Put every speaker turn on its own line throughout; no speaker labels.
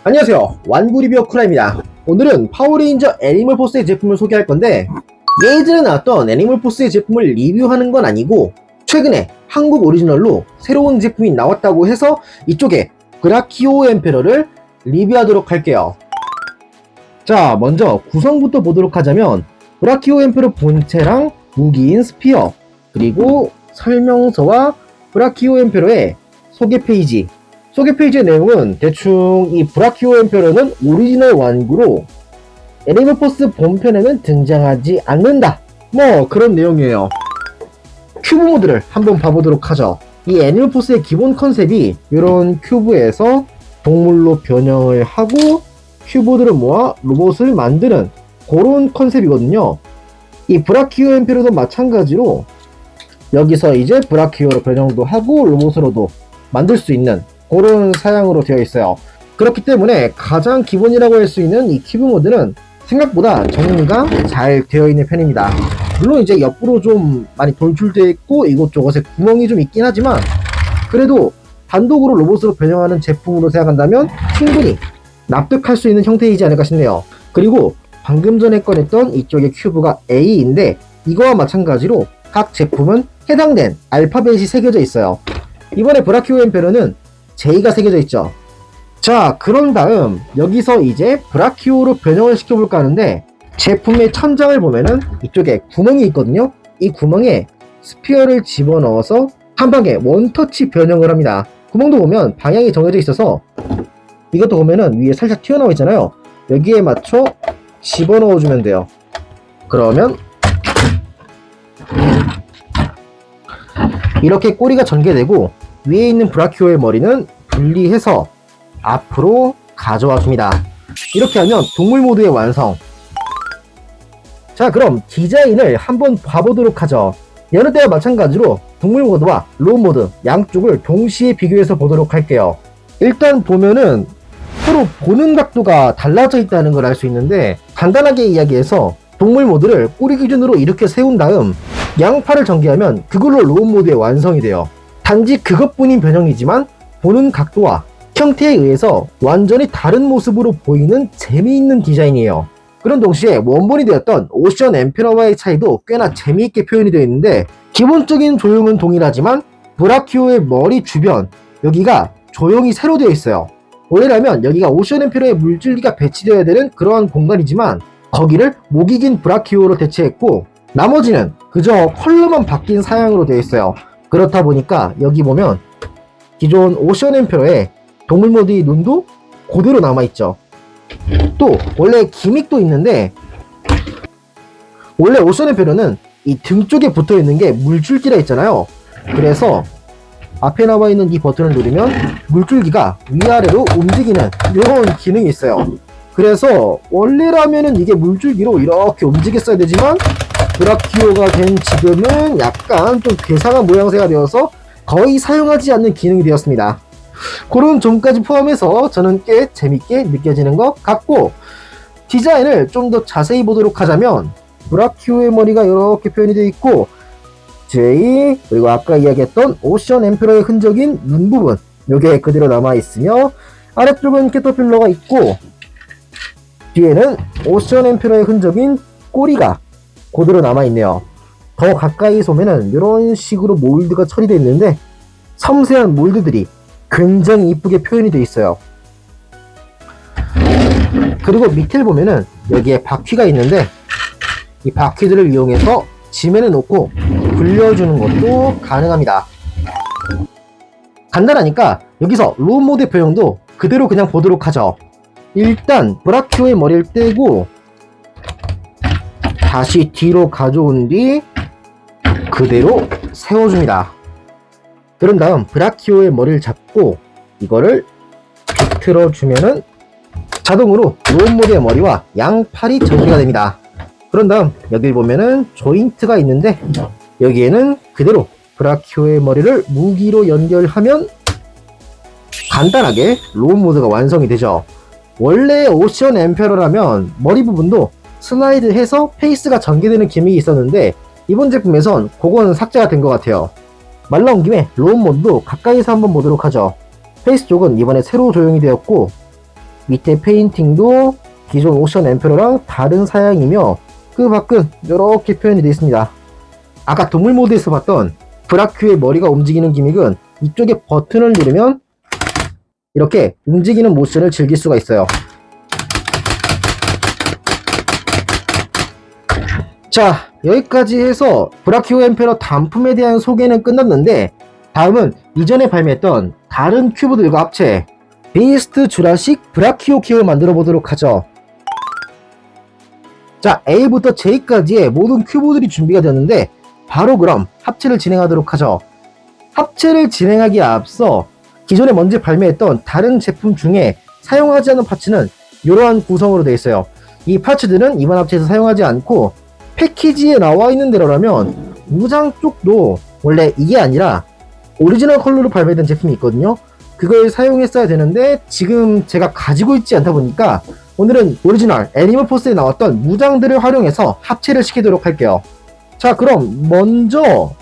안녕하세요, 완구리뷰어 쿠라입니다. 오늘은 파워레인저 애니멀포스의 제품을 소개할 건데, 예전에 나왔던 애니멀포스의 제품을 리뷰하는 건 아니고 최근에 한국 오리지널로 새로운 제품이 나왔다고 해서 이쪽에 브라키오 엠페러를 리뷰하도록 할게요. 자, 먼저 구성부터 보도록 하자면 브라키오 엠페러 본체랑 무기인 스피어, 그리고 설명서와 브라키오 엠페러의 소개 페이지의 내용은 대충 이 브라키오 엠페러는 오리지널 완구로 애니멀포스 본편에는 등장하지 않는다, 뭐 그런 내용이에요. 큐브 모드를 한번 봐보도록 하죠. 이 애니멀포스의 기본 컨셉이 이런 큐브에서 동물로 변형을 하고 큐브들을 모아 로봇을 만드는 그런 컨셉이거든요. 이 브라키오 엠페러도 마찬가지로 여기서 이제 브라키오로 변형도 하고 로봇으로도 만들 수 있는 그런 사양으로 되어 있어요. 그렇기 때문에 가장 기본이라고 할 수 있는 이 큐브 모드는 생각보다 정리가 잘 되어 있는 편입니다. 물론 이제 옆으로 좀 많이 돌출되어 있고 이곳저곳에 구멍이 좀 있긴 하지만 그래도 단독으로 로봇으로 변형하는 제품으로 생각한다면 충분히 납득할 수 있는 형태이지 않을까 싶네요. 그리고 방금 전에 꺼냈던 이쪽의 큐브가 A인데 이거와 마찬가지로 각 제품은 해당된 알파벳이 새겨져 있어요. 이번에 브라키오 엠페러는 J가 새겨져 있죠. 자, 그런 다음 여기서 이제 브라키오로 변형을 시켜볼까 하는데 제품의 천장을 보면은 이쪽에 구멍이 있거든요. 이 구멍에 스피어를 집어넣어서 한 방에 원터치 변형을 합니다. 구멍도 보면 방향이 정해져 있어서 이것도 보면은 위에 살짝 튀어나와 있잖아요. 여기에 맞춰 집어넣어주면 돼요. 그러면 이렇게 꼬리가 전개되고 위에 있는 브라키오의 머리는 분리해서 앞으로 가져와 줍니다. 이렇게 하면 동물 모드의 완성. 자, 그럼 디자인을 한번 봐보도록 하죠. 여느 때와 마찬가지로 동물 모드와 로봇 모드 양쪽을 동시에 비교해서 보도록 할게요. 일단 보면은 서로 보는 각도가 달라져 있다는 걸 알 수 있는데, 간단하게 이야기해서 동물 모드를 꼬리 기준으로 이렇게 세운 다음 양팔을 전개하면 그걸로 로봇 모드의 완성이 돼요. 단지 그것뿐인 변형이지만 보는 각도와 형태에 의해서 완전히 다른 모습으로 보이는 재미있는 디자인이에요. 그런 동시에 원본이 되었던 오션 엠페러와의 차이도 꽤나 재미있게 표현이 되어 있는데, 기본적인 조형은 동일하지만 브라키오의 머리 주변 여기가 조형이 새로 되어 있어요. 원래라면 여기가 오션 엠페러의 물줄기가 배치되어야 되는 그러한 공간이지만 거기를 목이 긴 브라키오로 대체했고 나머지는 그저 컬러만 바뀐 사양으로 되어 있어요. 그렇다 보니까 여기 보면 기존 오션 엠페러의 동물 모드의 눈도 그대로 남아있죠. 또 원래 기믹도 있는데, 원래 오션 엠페러는 이 등 쪽에 붙어있는 게 물줄기라 했잖아요. 그래서 앞에 나와있는 이 버튼을 누르면 물줄기가 위아래로 움직이는 이런 기능이 있어요. 그래서 원래라면은 이게 물줄기로 이렇게 움직였어야 되지만 브라키오가 된 지금은 약간 좀 괴상한 모양새가 되어서 거의 사용하지 않는 기능이 되었습니다. 그런 점까지 포함해서 저는 꽤 재밌게 느껴지는 것 같고, 디자인을 좀 더 자세히 보도록 하자면 브라키오의 머리가 이렇게 표현이 되어 있고 J, 그리고 아까 이야기했던 오션 엠페러의 흔적인 눈 부분 요게 그대로 남아있으며 아래쪽은 캐터필러가 있고 뒤에는 오션 엠페러의 흔적인 꼬리가 그대로 남아있네요. 더 가까이 보면은 이런 식으로 몰드가 처리되어 있는데 섬세한 몰드들이 굉장히 이쁘게 표현이 되어 있어요. 그리고 밑에 보면은 여기에 바퀴가 있는데 이 바퀴들을 이용해서 지면에 놓고 굴려주는 것도 가능합니다. 간단하니까 여기서 로봇 모드의 변형도 그대로 그냥 보도록 하죠. 일단 브라키오의 머리를 떼고 다시 뒤로 가져온 뒤 그대로 세워줍니다. 그런 다음 브라키오의 머리를 잡고 이거를 비틀어주면은 자동으로 로봇 모드의 머리와 양팔이 전개가 됩니다. 그런 다음 여기 보면은 조인트가 있는데 여기에는 그대로 브라키오의 머리를 무기로 연결하면 간단하게 로봇 모드가 완성이 되죠. 원래 오션 엠페러라면 머리 부분도 슬라이드해서 페이스가 전개되는 기믹이 있었는데 이번 제품에선 그건 삭제가 된 것 같아요. 말 나온 김에 로봇 모드도 가까이서 한번 보도록 하죠. 페이스 쪽은 이번에 새로 조형이 되었고 밑에 페인팅도 기존 오션 엠페러랑 다른 사양이며 그 밖은 이렇게 표현이 되어 있습니다. 아까 동물 모드에서 봤던 브라큐의 머리가 움직이는 기믹은 이쪽에 버튼을 누르면 이렇게 움직이는 모션을 즐길 수가 있어요. 자, 여기까지 해서 브라키오 엠페러 단품에 대한 소개는 끝났는데 다음은 이전에 발매했던 다른 큐브들과 합체 비스트 주라식 브라키오 킹을 만들어 보도록 하죠. 자, A부터 J까지의 모든 큐브들이 준비가 되었는데 바로 그럼 합체를 진행하도록 하죠. 합체를 진행하기에 앞서 기존에 먼저 발매했던 다른 제품 중에 사용하지 않은 파츠는 이러한 구성으로 되어 있어요. 이 파츠들은 이번 합체에서 사용하지 않고 패키지에 나와 있는 대로라면 무장 쪽도 원래 이게 아니라 오리지널 컬러로 발매된 제품이 있거든요. 그걸 사용했어야 되는데 지금 제가 가지고 있지 않다 보니까 오늘은 오리지널 애니멀 포스에 나왔던 무장들을 활용해서 합체를 시키도록 할게요. 자, 그럼 먼저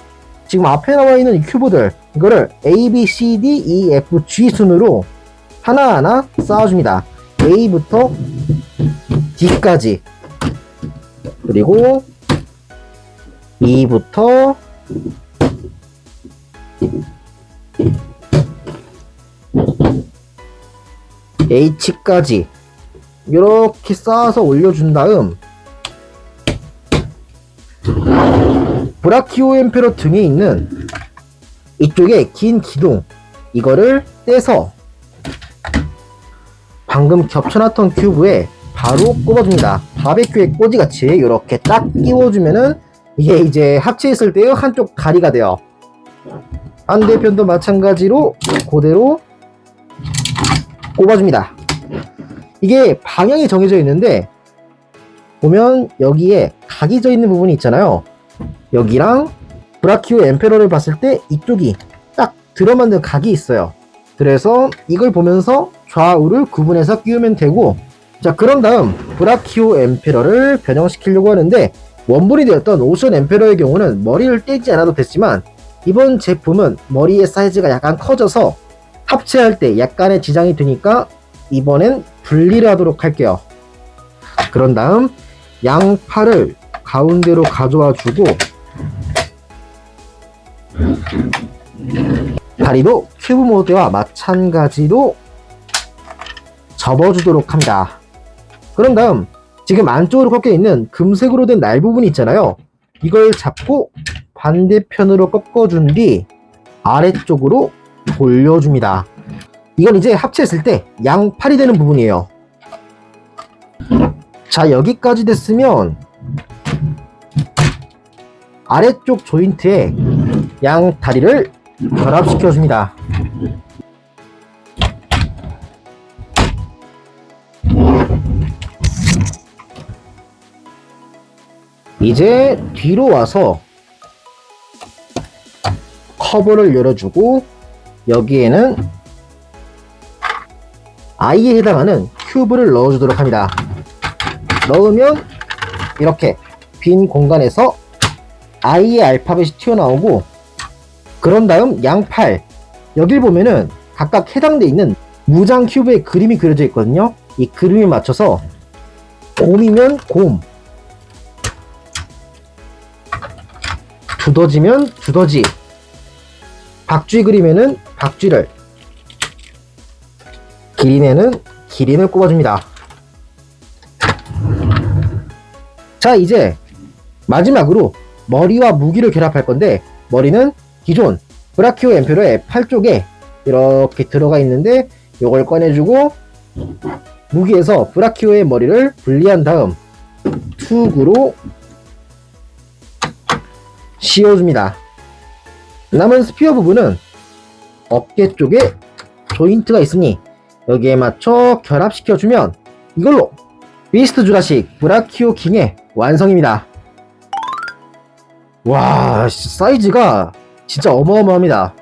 지금 앞에 나와 있는 이 큐브들 이거를 A, B, C, D, E, F, G 순으로 하나하나 쌓아줍니다. A부터 D까지 그리고 E부터 H까지 이렇게 쌓아서 올려준 다음 브라키오 엠페러 등에 있는 이쪽에 긴 기둥 이거를 떼서 방금 겹쳐놨던 큐브에 바로 꼽아줍니다. 바베큐의 꼬지같이 이렇게 딱 끼워주면은 이게 이제 합체했을 때의 한쪽 다리가 돼요. 반대편도 마찬가지로 그대로 꼽아줍니다. 이게 방향이 정해져 있는데 보면 여기에 각이 져 있는 부분이 있잖아요. 여기랑 브라키오 엠페러를 봤을 때 이쪽이 딱 들어맞는 각이 있어요. 그래서 이걸 보면서 좌우를 구분해서 끼우면 되고, 자, 그런 다음 브라키오 엠페러를 변형시키려고 하는데 원본이 되었던 오션 엠페러의 경우는 머리를 떼지 않아도 됐지만 이번 제품은 머리의 사이즈가 약간 커져서 합체할 때 약간의 지장이 되니까 이번엔 분리를 하도록 할게요. 그런 다음 양팔을 가운데로 가져와 주고 다리도 큐브 모드와 마찬가지로 접어주도록 합니다. 그런 다음 지금 안쪽으로 꺾여 있는 금색으로 된 날 부분이 있잖아요. 이걸 잡고 반대편으로 꺾어준 뒤 아래쪽으로 돌려줍니다. 이건 이제 합체했을 때 양팔이 되는 부분이에요. 자, 여기까지 됐으면 아래쪽 조인트에 양 다리를 결합시켜 줍니다. 이제 뒤로 와서 커버를 열어주고 여기에는 I에 해당하는 큐브를 넣어주도록 합니다. 넣으면 이렇게 빈 공간에서 I의 알파벳이 튀어나오고, 그런 다음 양팔 여길 보면은 각각 해당되어 있는 무장 큐브의 그림이 그려져 있거든요. 이 그림에 맞춰서 곰이면 곰, 두더지면 두더지, 박쥐 그림에는 박쥐를, 기린에는 기린을 꼽아줍니다. 자, 이제 마지막으로 머리와 무기를 결합할 건데 머리는 기존 브라키오 엠페러의 팔 쪽에 이렇게 들어가 있는데 이걸 꺼내주고 무기에서 브라키오의 머리를 분리한 다음 툭으로 씌워줍니다. 남은 스피어 부분은 어깨 쪽에 조인트가 있으니 여기에 맞춰 결합시켜주면 이걸로 비스트 주라식 브라키오 킹의 완성입니다. 와, 사이즈가 진짜 어마어마합니다.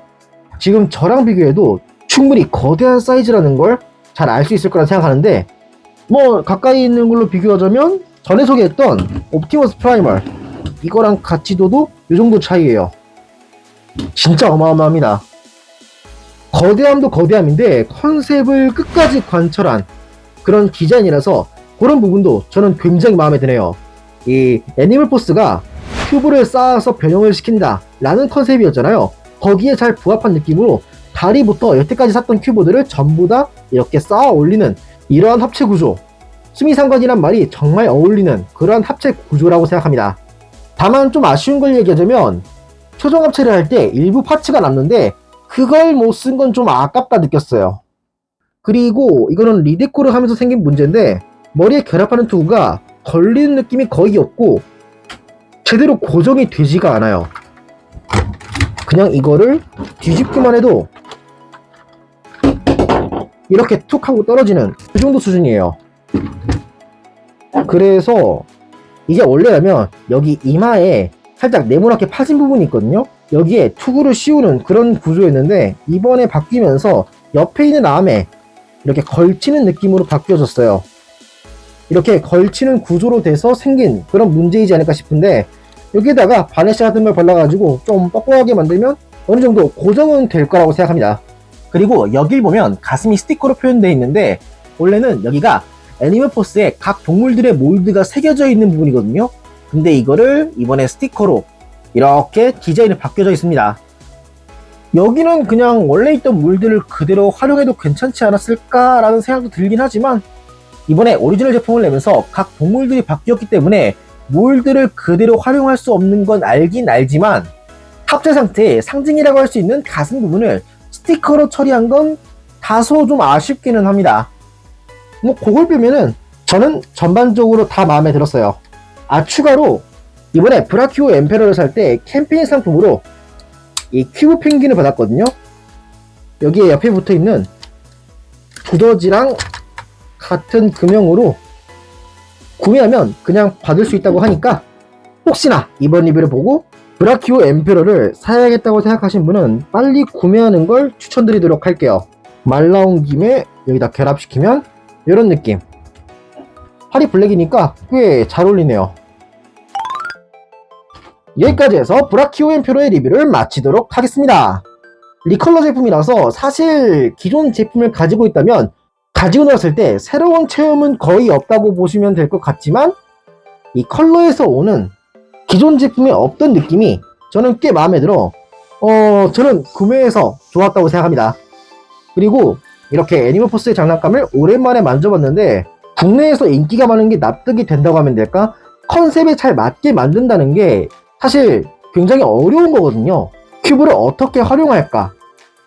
지금 저랑 비교해도 충분히 거대한 사이즈라는 걸 잘 알 수 있을 거라 생각하는데, 뭐 가까이 있는 걸로 비교하자면 전에 소개했던 옵티머스 프라이멀 이거랑 같이 둬도 이 정도 차이예요. 진짜 어마어마합니다. 거대함도 거대함인데 컨셉을 끝까지 관철한 그런 디자인이라서 그런 부분도 저는 굉장히 마음에 드네요. 이 애니멀 포스가 큐브를 쌓아서 변형을 시킨다 라는 컨셉이었잖아요. 거기에 잘 부합한 느낌으로 다리부터 여태까지 샀던 큐브들을 전부 다 이렇게 쌓아 올리는 이러한 합체 구조, 수미상관이란 말이 정말 어울리는 그러한 합체 구조라고 생각합니다. 다만 좀 아쉬운 걸 얘기하자면 최종 합체를 할 때 일부 파츠가 남는데 그걸 못 쓴 건 좀 아깝다 느꼈어요. 그리고 이거는 리데코를 하면서 생긴 문제인데 머리에 결합하는 투구가 걸리는 느낌이 거의 없고 제대로 고정이 되지가 않아요. 그냥 이거를 뒤집기만 해도 이렇게 툭 하고 떨어지는 그 정도 수준이에요. 그래서 이게 원래라면 여기 이마에 살짝 네모나게 파진 부분이 있거든요. 여기에 투구를 씌우는 그런 구조였는데 이번에 바뀌면서 옆에 있는 암에 이렇게 걸치는 느낌으로 바뀌어졌어요. 이렇게 걸치는 구조로 돼서 생긴 그런 문제이지 않을까 싶은데 여기에다가 바네쉬 같은 걸 발라가지고 좀 뻑뻑하게 만들면 어느 정도 고정은 될 거라고 생각합니다. 그리고 여길 보면 가슴이 스티커로 표현되어 있는데 원래는 여기가 애니멀 포스에 각 동물들의 몰드가 새겨져 있는 부분이거든요. 근데 이거를 이번에 스티커로 이렇게 디자인이 바뀌어져 있습니다. 여기는 그냥 원래 있던 몰드를 그대로 활용해도 괜찮지 않았을까 라는 생각도 들긴 하지만 이번에 오리지널 제품을 내면서 각 동물들이 바뀌었기 때문에 몰드를 그대로 활용할 수 없는 건 알긴 알지만 합체 상태의 상징이라고 할 수 있는 가슴 부분을 스티커로 처리한 건 다소 좀 아쉽기는 합니다. 뭐 그걸 빼면은 저는 전반적으로 다 마음에 들었어요. 추가로 이번에 브라키오 엠페러를 살 때 캠페인 상품으로 이 큐브 펭귄을 받았거든요. 여기에 옆에 붙어있는 두더지랑 같은 금형으로 구매하면 그냥 받을 수 있다고 하니까 혹시나 이번 리뷰를 보고 브라키오 엠페러를 사야겠다고 생각하신 분은 빨리 구매하는 걸 추천드리도록 할게요. 말 나온 김에 여기다 결합시키면 이런 느낌. 팔이 블랙이니까 꽤 잘 어울리네요. 여기까지 해서 브라키오 엠페러의 리뷰를 마치도록 하겠습니다. 리컬러 제품이라서 사실 기존 제품을 가지고 있다면 가지고 나왔을 때 새로운 체험은 거의 없다고 보시면 될 것 같지만 이 컬러에서 오는 기존 제품에 없던 느낌이 저는 꽤 마음에 들어 저는 구매해서 좋았다고 생각합니다. 그리고 이렇게 애니멀 포스의 장난감을 오랜만에 만져봤는데 국내에서 인기가 많은 게 납득이 된다고 하면 될까? 컨셉에 잘 맞게 만든다는 게 사실 굉장히 어려운 거거든요. 큐브를 어떻게 활용할까?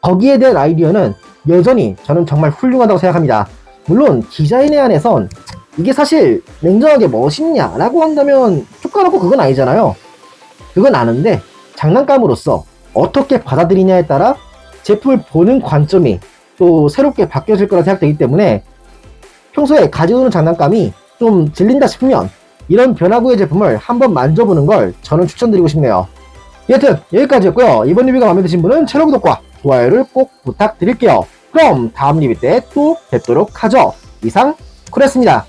거기에 대한 아이디어는 여전히 저는 정말 훌륭하다고 생각합니다. 물론 디자인에 한해선 이게 사실 냉정하게 멋있냐라고 한다면 툭까놓고 그건 아니잖아요. 그건 아는데 장난감으로서 어떻게 받아들이냐에 따라 제품을 보는 관점이 또 새롭게 바뀌어질 거라 생각되기 때문에 평소에 가지고 오는 장난감이 좀 질린다 싶으면 이런 변화구의 제품을 한번 만져보는 걸 저는 추천드리고 싶네요. 여튼 여기까지였고요. 이번 리뷰가 마음에 드신 분은 채널 구독과 좋아요를 꼭 부탁드릴게요. 그럼 다음 리뷰 때 또 뵙도록 하죠. 이상 쿨했습니다.